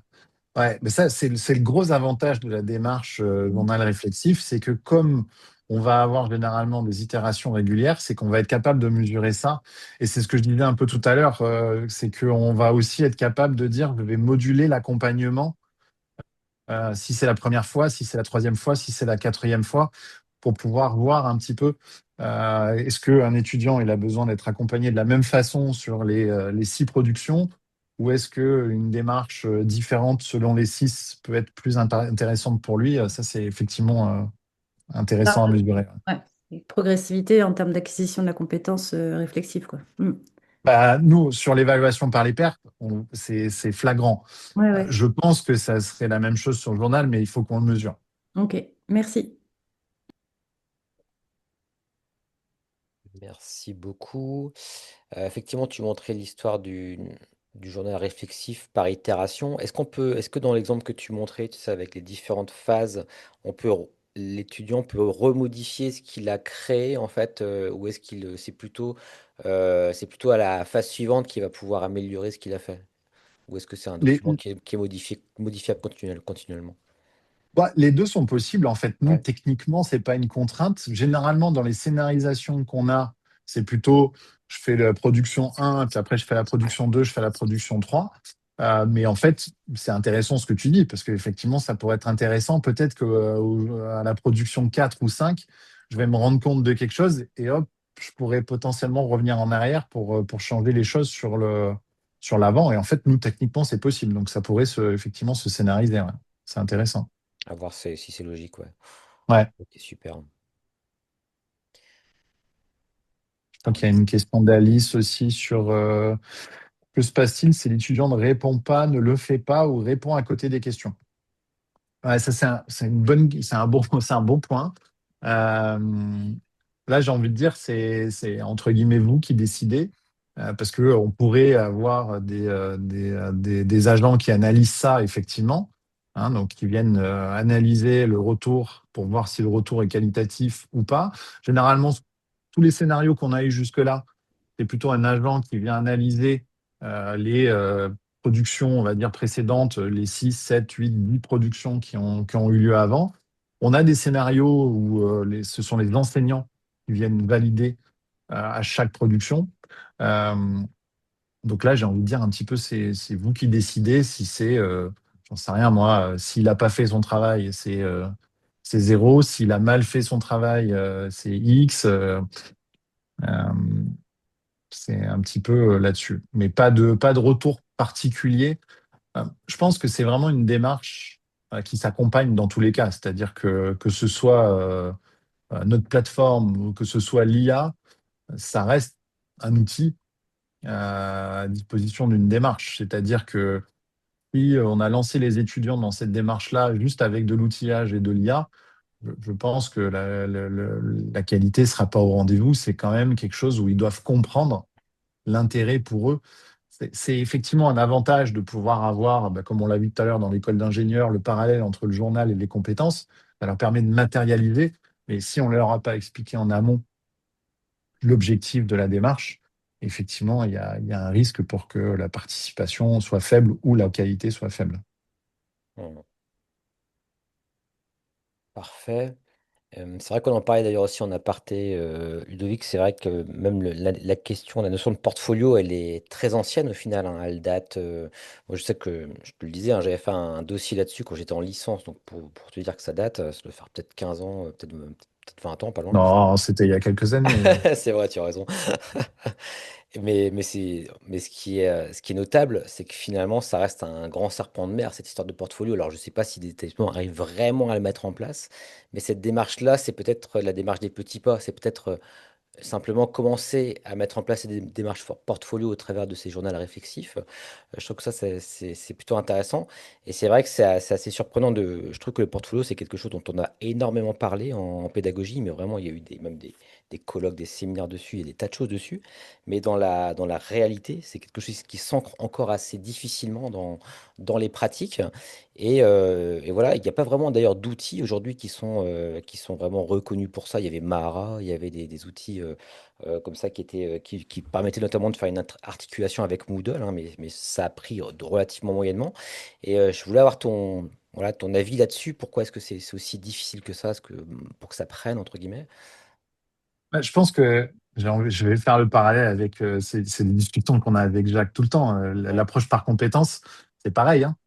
ouais, mais ça, c'est le gros avantage de la démarche journal réflexif, c'est que comme on va avoir généralement des itérations régulières, c'est qu'on va être capable de mesurer ça. Et c'est ce que je disais un peu tout à l'heure, c'est qu'on va aussi être capable de dire, je vais moduler l'accompagnement, si c'est la première fois, si c'est la troisième fois, si c'est la quatrième fois, pour pouvoir voir un petit peu, est-ce qu'un étudiant il a besoin d'être accompagné de la même façon sur les 6 productions, ou est-ce qu'une démarche différente selon les 6 peut être plus intéressante pour lui? Ça, c'est effectivement intéressant à mesurer. Ouais, progressivité en termes d'acquisition de la compétence réflexive, quoi. Bah, nous, sur l'évaluation par les pairs, c'est flagrant. Ouais, ouais. Je pense que ça serait la même chose sur le journal, mais il faut qu'on le mesure. Ok, merci. Merci beaucoup. Effectivement, tu montrais l'histoire du journal réflexif par itération. Est-ce que dans l'exemple que tu montrais, tu sais, avec les différentes phases, l'étudiant peut remodifier ce qu'il a créé en fait, ou est-ce qu'il c'est plutôt à la phase suivante qu'il va pouvoir améliorer ce qu'il a fait? Ou est-ce que c'est un Les, document qui est modifiable continuellement? Bah, les deux sont possibles. En fait, nous, Ouais, techniquement, c'est pas une contrainte. Généralement, dans les scénarisations qu'on a, c'est plutôt je fais la production 1, puis après je fais la production 2, je fais la production 3. Mais en fait, c'est intéressant ce que tu dis, parce qu'effectivement, ça pourrait être intéressant. Peut-être que à la production 4 ou 5, je vais me rendre compte de quelque chose et hop, je pourrais potentiellement revenir en arrière pour changer les choses sur l'avant. Et en fait, nous, techniquement, c'est possible. Donc, ça pourrait effectivement se scénariser. Ouais. C'est intéressant. à voir si c'est logique, ouais. Ouais. Ok, super. Je crois qu'il y a une question d'Alice aussi sur que se passe-t-il si l'étudiant ne répond pas, ne le fait pas ou répond à côté des questions? Ouais, ça, c'est un bon point. Euh, Là, j'ai envie de dire, c'est entre guillemets vous qui décidez, parce que on pourrait avoir des agents qui analysent ça effectivement, hein, donc qui viennent analyser le retour pour voir si le retour est qualitatif ou pas. Généralement, tous les scénarios qu'on a eu jusque-là, c'est plutôt un agent qui vient analyser les productions, on va dire, précédentes, les 6, 7, 8, 10 productions qui ont eu lieu avant. On a des scénarios où ce sont les enseignants qui viennent valider à chaque production. Euh, donc là, j'ai envie de dire un petit peu, c'est vous qui décidez si c'est, j'en sais rien moi, s'il n'a pas fait son travail, c'est 0. S'il a mal fait son travail, c'est X. Euh, c'est un petit peu là-dessus. Mais pas de retour particulier. Je pense que c'est vraiment une démarche qui s'accompagne dans tous les cas. C'est-à-dire que ce soit notre plateforme ou que ce soit l'IA, ça reste un outil à disposition d'une démarche. C'est-à-dire que si on a lancé les étudiants dans cette démarche-là juste avec de l'outillage et de l'IA, je pense que la qualité ne sera pas au rendez-vous. C'est quand même quelque chose où ils doivent comprendre l'intérêt pour eux. C'est effectivement un avantage de pouvoir avoir, bah, comme on l'a vu tout à l'heure dans l'école d'ingénieur, le parallèle entre le journal et les compétences. Ça leur permet de matérialiser. Mais si on ne leur a pas expliqué en amont l'objectif de la démarche, effectivement, il y a un risque pour que la participation soit faible ou la qualité soit faible. Hmm. Parfait. C'est vrai qu'on en parlait d'ailleurs aussi en aparté, Ludovic, c'est vrai que même la question, la notion de portfolio, elle est très ancienne au final, hein. Elle date, moi je sais que, je te le disais, hein, j'avais fait un dossier là-dessus quand j'étais en licence, donc pour te dire que ça date, ça doit faire peut-être 15 ans, peut-être 20 ans, pas loin. Non, c'était il y a quelques années. C'est vrai, tu as raison. Mais ce qui est notable, c'est que finalement, ça reste un grand serpent de mer, cette histoire de portfolio. Alors, je ne sais pas si des établissements arrivent vraiment à le mettre en place, mais cette démarche-là, c'est peut-être la démarche des petits pas. C'est peut-être simplement commencer à mettre en place des démarches portfolio au travers de ces journaux réflexifs. Je trouve que ça, c'est plutôt intéressant. Et c'est vrai que c'est assez surprenant je trouve que le portfolio, c'est quelque chose dont on a énormément parlé en pédagogie, mais vraiment, il y a eu même des colloques, des séminaires dessus, il y a des tas de choses dessus. Mais dans la réalité, c'est quelque chose qui s'ancre encore assez difficilement dans les pratiques. Et voilà, il n'y a pas vraiment d'ailleurs d'outils aujourd'hui qui sont vraiment reconnus pour ça. Il y avait Mahara, il y avait des outils comme ça qui permettaient notamment de faire une articulation avec Moodle, hein, mais ça a pris relativement moyennement. Et je voulais avoir voilà, ton avis là-dessus. Pourquoi est-ce que c'est aussi difficile que ça, pour que ça prenne, entre guillemets? Bah, je pense que je vais faire le parallèle avec c'est des discussions qu'on a avec Jacques tout le temps. Ouais, L'approche par compétences, c'est pareil, hein.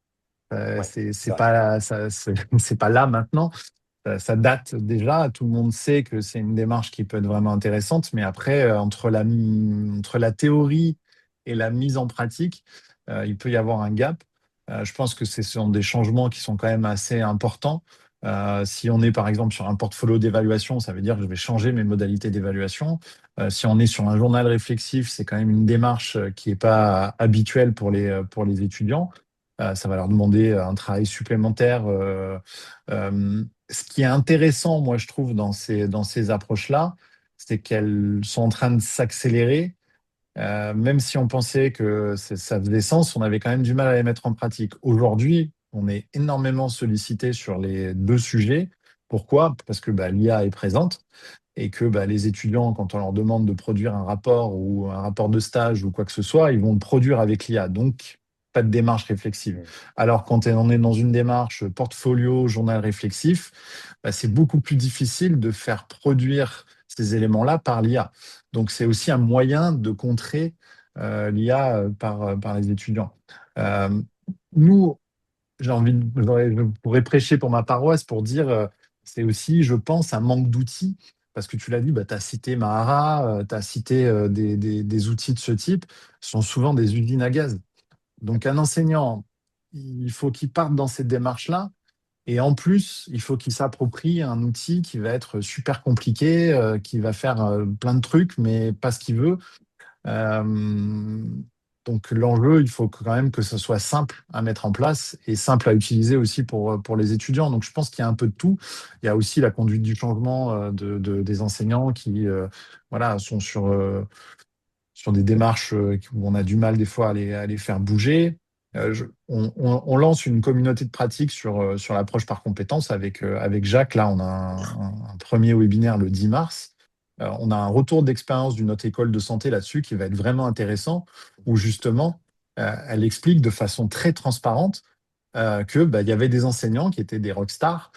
ouais, c'est C'est vrai. pas c'est pas là maintenant. Ça date déjà. Tout le monde sait que c'est une démarche qui peut être vraiment intéressante, mais après entre la théorie et la mise en pratique, il peut y avoir un gap. Je pense que ce sont des changements qui sont quand même assez importants. Si on est par exemple sur un portfolio d'évaluation, ça veut dire que je vais changer mes modalités d'évaluation. Si on est sur un journal réflexif, c'est quand même une démarche qui n'est pas habituelle pour les étudiants. Ça va leur demander un travail supplémentaire. Ce qui est intéressant, moi, je trouve, dans ces approches-là, c'est qu'elles sont en train de s'accélérer. Même si on pensait que ça faisait sens, on avait quand même du mal à les mettre en pratique. Aujourd'hui, on est énormément sollicité sur les deux sujets. Pourquoi? Parce que l'IA est présente et que les étudiants, quand on leur demande de produire un rapport ou un rapport de stage ou quoi que ce soit, ils vont le produire avec l'IA. Donc, pas de démarche réflexive. Mm. Alors, quand on est dans une démarche portfolio, journal réflexif, c'est beaucoup plus difficile de faire produire ces éléments-là par l'IA. Donc, c'est aussi un moyen de contrer l'IA par les étudiants. Euh, Nous, je pourrais prêcher pour ma paroisse pour dire, c'est aussi, je pense, un manque d'outils. Parce que tu l'as dit, tu as cité Mahara, tu as cité des outils de ce type, ce sont souvent des usines à gaz. Donc, un enseignant, il faut qu'il parte dans cette démarche-là. Et en plus, il faut qu'il s'approprie un outil qui va être super compliqué, qui va faire plein de trucs, mais pas ce qu'il veut. Euh, donc l'enjeu, il faut quand même que ce soit simple à mettre en place et simple à utiliser aussi pour les étudiants. Donc je pense qu'il y a un peu de tout. Il y a aussi la conduite du changement des enseignants qui voilà, sont sur des démarches où on a du mal des fois à les faire bouger. On lance une communauté de pratique sur l'approche par compétences avec Jacques. Là, on a un premier webinaire le 10 mars. On a un retour d'expérience d'une autre école de santé là-dessus qui va être vraiment intéressant, où justement, elle explique de façon très transparente que il y avait des enseignants qui étaient des rockstars,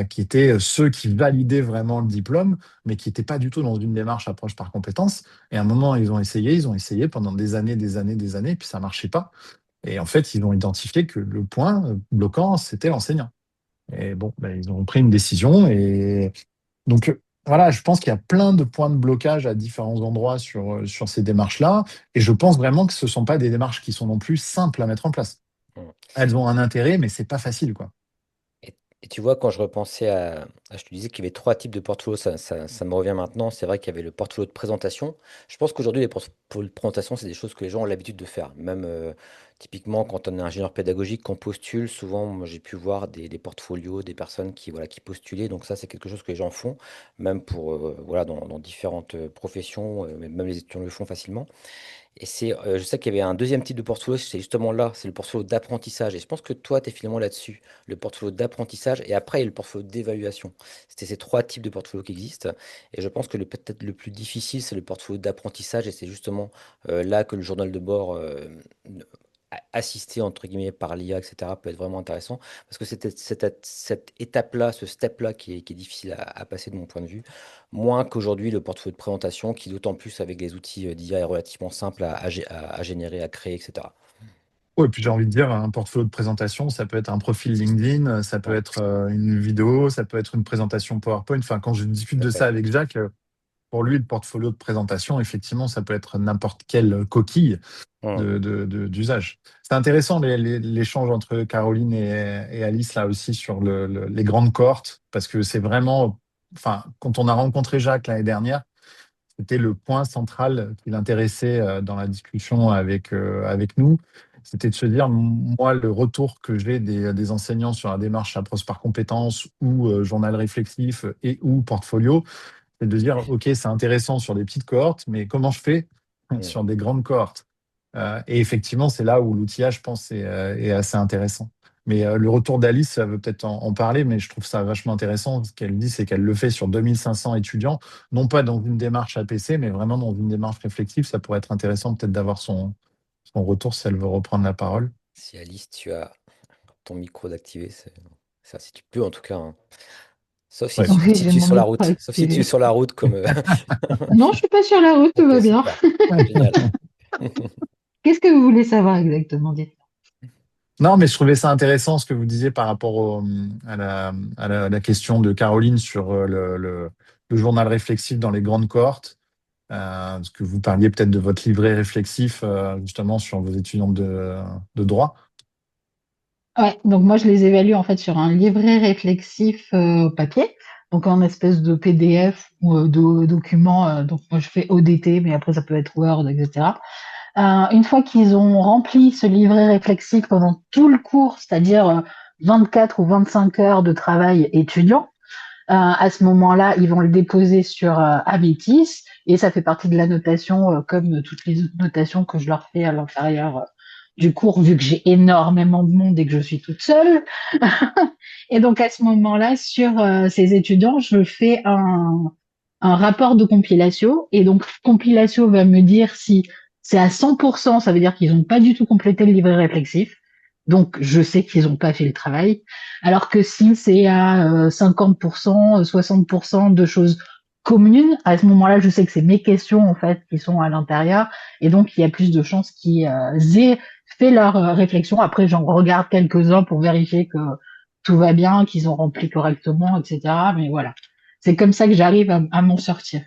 qui étaient ceux qui validaient vraiment le diplôme, mais qui n'étaient pas du tout dans une démarche approche par compétences. Et à un moment, ils ont essayé pendant des années, puis ça marchait pas. Et en fait, ils ont identifié que le point bloquant, c'était l'enseignant. Et bon, ils ont pris une décision. Et donc, voilà, je pense qu'il y a plein de points de blocage à différents endroits sur ces démarches-là. Et je pense vraiment que ce ne sont pas des démarches qui sont non plus simples à mettre en place. Mm. Elles ont un intérêt, mais c'est pas facile, quoi. Et tu vois, quand je repensais je te disais qu'il y avait trois types de portfolios, ça me revient maintenant. C'est vrai qu'il y avait le portfolio de présentation. Je pense qu'aujourd'hui, les portfolios de présentation, c'est des choses que les gens ont l'habitude de faire. Même typiquement, quand on est ingénieur pédagogique, qu'on postule, souvent, moi, j'ai pu voir des portfolios, des personnes qui, voilà, qui postulaient. Donc ça, c'est quelque chose que les gens font, même pour, voilà, dans différentes professions, même les étudiants le font facilement. Et je sais qu'il y avait un deuxième type de portfolio, c'est justement là, c'est le portfolio d'apprentissage. Et je pense que toi, tu es finalement là-dessus, le portfolio d'apprentissage. Et après, il y a le portfolio d'évaluation. C'était ces trois types de portfolios qui existent. Et je pense que peut-être le plus difficile, c'est le portfolio d'apprentissage. Et c'est justement là que le journal de bord assisté, entre guillemets, par l'IA, etc., peut être vraiment intéressant. Parce que c'est cette étape-là, ce step-là qui est difficile à passer de mon point de vue. Moins qu'aujourd'hui, le portfolio de présentation, qui d'autant plus avec les outils d'IA est relativement simple à générer, à créer, etc. Ouais, et puis j'ai envie de dire, un portfolio de présentation, ça peut être un profil LinkedIn, ça peut Ouais, être une vidéo, ça peut être une présentation PowerPoint. Enfin, quand je discute tout à de ça fait. avec Jacques, pour lui, le portfolio de présentation, effectivement, ça peut être n'importe quelle coquille Hum, d'usage. C'est intéressant l'échange entre Caroline et Alice là aussi sur les grandes cohortes, parce que c'est vraiment, enfin, quand on a rencontré Jacques l'année dernière, c'était le point central qui l'intéressait dans la discussion avec nous. C'était de se dire, moi, le retour que j'ai des enseignants sur la démarche approche par compétences ou journal réflexif et ou portfolio, c'est de dire, OK, c'est intéressant sur des petites cohortes, mais comment je fais hum. sur des grandes cohortes? Et effectivement, c'est là où l'outillage, je pense, est assez intéressant. Mais le retour d'Alice, ça veut peut-être en parler, mais je trouve ça vachement intéressant. Ce qu'elle dit, c'est qu'elle le fait sur 2500 étudiants, non pas dans une démarche APC, mais vraiment dans une démarche réflexive. Ça pourrait être intéressant peut-être d'avoir son retour si elle veut reprendre la parole. Si Alice, tu as ton micro d'activer, c'est ça, si tu peux en tout cas, hein. Sauf si Ouais. tu, Oui, si j'ai tu es mon sur la micro route. Sauf si tu es activé. sur la route comme. Non, je suis pas sur la route, tout Ok, va bien. super. Génial. Qu'est-ce que vous voulez savoir exactement, dites? Non, mais je trouvais ça intéressant ce que vous disiez par rapport à la question de Caroline sur le journal réflexif dans les grandes cohortes. Parce que vous parliez peut-être de votre livret réflexif justement sur vos étudiants de droit. Ouais, donc moi je les évalue en fait sur un livret réflexif papier, donc en espèce de PDF ou de document. Donc moi je fais ODT, mais après ça peut être Word, etc. Une fois qu'ils ont rempli ce livret réflexif pendant tout le cours, c'est-à-dire 24 ou 25 heures de travail étudiant, à ce moment-là, ils vont le déposer sur Abitis et ça fait partie de la notation, comme toutes les autres notations que je leur fais à l'intérieur du cours, vu que j'ai énormément de monde et que je suis toute seule. Et donc à ce moment-là, sur ces étudiants, je fais un rapport de compilation. Et donc compilation va me dire si c'est à 100%, ça veut dire qu'ils n'ont pas du tout complété le livret réflexif. Donc je sais qu'ils n'ont pas fait le travail. Alors que si c'est à 50%, 60% de choses communes, à ce moment-là, je sais que c'est mes questions en fait qui sont à l'intérieur. Et donc il y a plus de chances qu'ils aient fait leur réflexion. Après, j'en regarde quelques-uns pour vérifier que tout va bien, qu'ils ont rempli correctement, etc. Mais voilà, c'est comme ça que j'arrive à m'en sortir.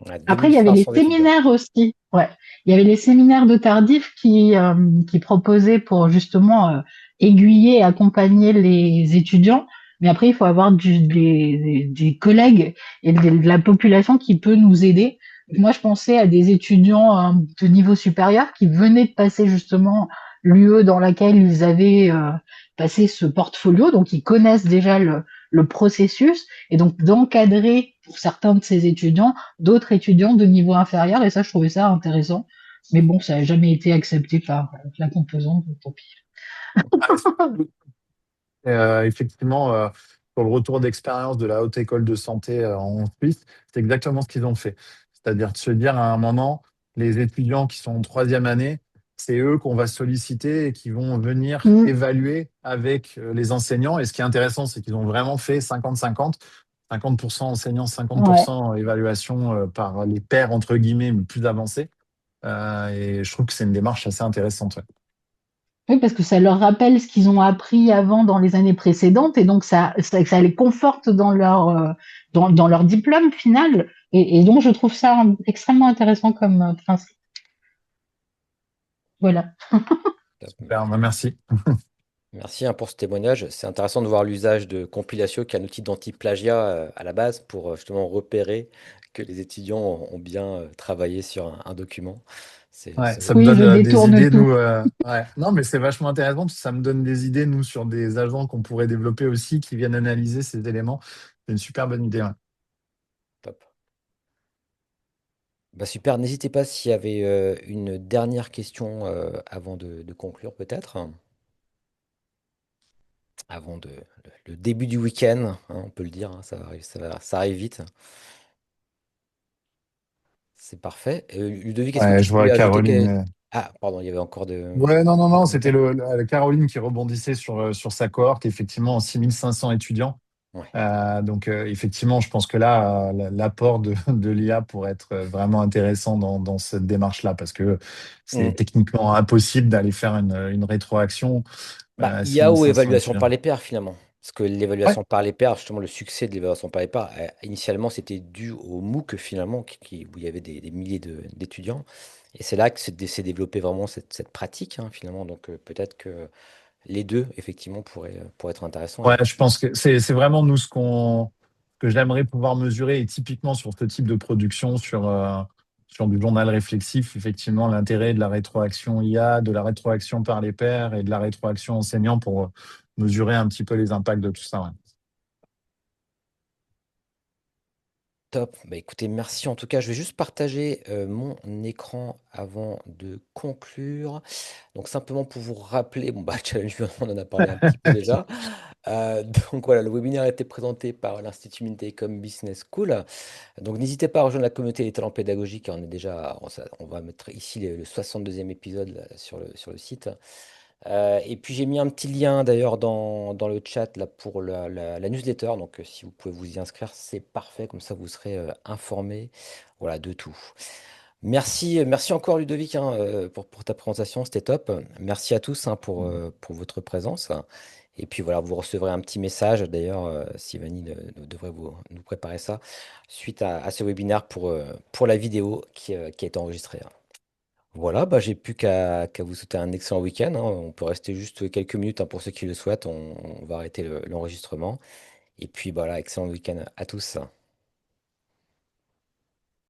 Ouais, Après, il y avait les 2500 étudiants. séminaires aussi. Ouais, il y avait les séminaires de tardifs qui proposaient pour justement aiguiller et accompagner les étudiants. Mais après, il faut avoir des collègues et de la population qui peut nous aider. Moi, je pensais à des étudiants de niveau supérieur qui venaient de passer justement l'UE dans laquelle ils avaient passé ce portfolio, donc ils connaissent déjà le processus, et donc d'encadrer pour certains de ces étudiants d'autres étudiants de niveau inférieur, et ça, je trouvais ça intéressant. Mais bon, ça n'a jamais été accepté par la composante, donc tant pis. Effectivement, pour le retour d'expérience de la Haute École de Santé en Suisse, c'est exactement ce qu'ils ont fait. C'est-à-dire de se dire à un moment, les étudiants qui sont en troisième année, c'est eux qu'on va solliciter et qui vont venir Mm, évaluer avec les enseignants. Et ce qui est intéressant, c'est qu'ils ont vraiment fait 50-50. 50% enseignants, ouais. 50% évaluation par les pairs, entre guillemets, mais plus avancés. Et je trouve que c'est une démarche assez intéressante. Ouais. Oui, parce que ça leur rappelle ce qu'ils ont appris avant dans les années précédentes, et donc ça les conforte dans leur diplôme final. Et donc, je trouve ça extrêmement intéressant comme principe. Voilà. Super, bah, merci. Merci pour ce témoignage. C'est intéressant de voir l'usage de Compilatio, qui est un outil d'anti-plagiat à la base, pour justement repérer que les étudiants ont bien travaillé sur un document. Ouais, C'est ça me vraiment Oui, donne je des détourne idées, tout. nous. Ouais. Non, mais c'est vachement intéressant parce que ça me donne des idées, nous, sur des agents qu'on pourrait développer aussi, qui viennent analyser ces éléments. C'est une super bonne idée. Ouais. top. Bah, super, n'hésitez pas s'il y avait une dernière question avant de conclure peut-être, avant le début du week-end, hein, on peut le dire, hein, ça arrive vite. C'est parfait. Ludovic, est-ce que Ouais, tu je vois voulais ajouter Caroline. que... Ah, pardon, il y avait encore Ouais, non, non, des non, c'était commentaires. Caroline qui rebondissait sur sa cohorte, effectivement, en 6500 étudiants. Ouais. Donc, effectivement, je pense que là, l'apport de l'IA pourrait être vraiment intéressant dans cette démarche-là, parce que c'est Mm. techniquement impossible d'aller faire une rétroaction Bah, à IA ou 6500 évaluation par étudiants. les pairs finalement. Parce que Ouais, l'évaluation par les pairs, justement, le succès de l'évaluation par les pairs, initialement, c'était dû au MOOC finalement, où il y avait des milliers d'étudiants. Et c'est là que s'est développé vraiment cette pratique, hein, finalement. Donc peut-être que les deux, effectivement, pourraient être intéressants, ouais, je effectivement. pense que c'est vraiment nous que j'aimerais pouvoir mesurer, et typiquement sur ce type de production, sur du journal réflexif, effectivement, l'intérêt de la rétroaction IA, de la rétroaction par les pairs et de la rétroaction enseignant pour mesurer un petit peu les impacts de tout ça. Ouais. Top. Bah, écoutez, merci. En tout cas, je vais juste partager mon écran avant de conclure. Donc simplement pour vous rappeler, bon bah Challenge, on en a parlé un petit peu déjà. Donc voilà, le webinaire a été présenté par l'Institut Mintelecom Business School. Donc n'hésitez pas à rejoindre la communauté des talents pédagogiques. On est déjà, on va mettre ici le 62e épisode là, sur le site. Et puis j'ai mis un petit lien d'ailleurs dans le chat là, pour la newsletter. Donc si vous pouvez vous y inscrire, c'est parfait. Comme ça, vous serez informé, voilà, de tout. Merci encore Ludovic, hein, pour ta présentation, c'était top. Merci à tous, hein, pour votre présence. Et puis voilà, vous recevrez un petit message. D'ailleurs, Sylvanie devrait nous préparer ça suite à ce webinaire pour la vidéo qui a été enregistrée, hein. Voilà, bah, j'ai plus qu'à vous souhaiter un excellent week-end, hein. On peut rester juste quelques minutes, hein, pour ceux qui le souhaitent. On va arrêter l'enregistrement. Et puis voilà, excellent week-end à tous.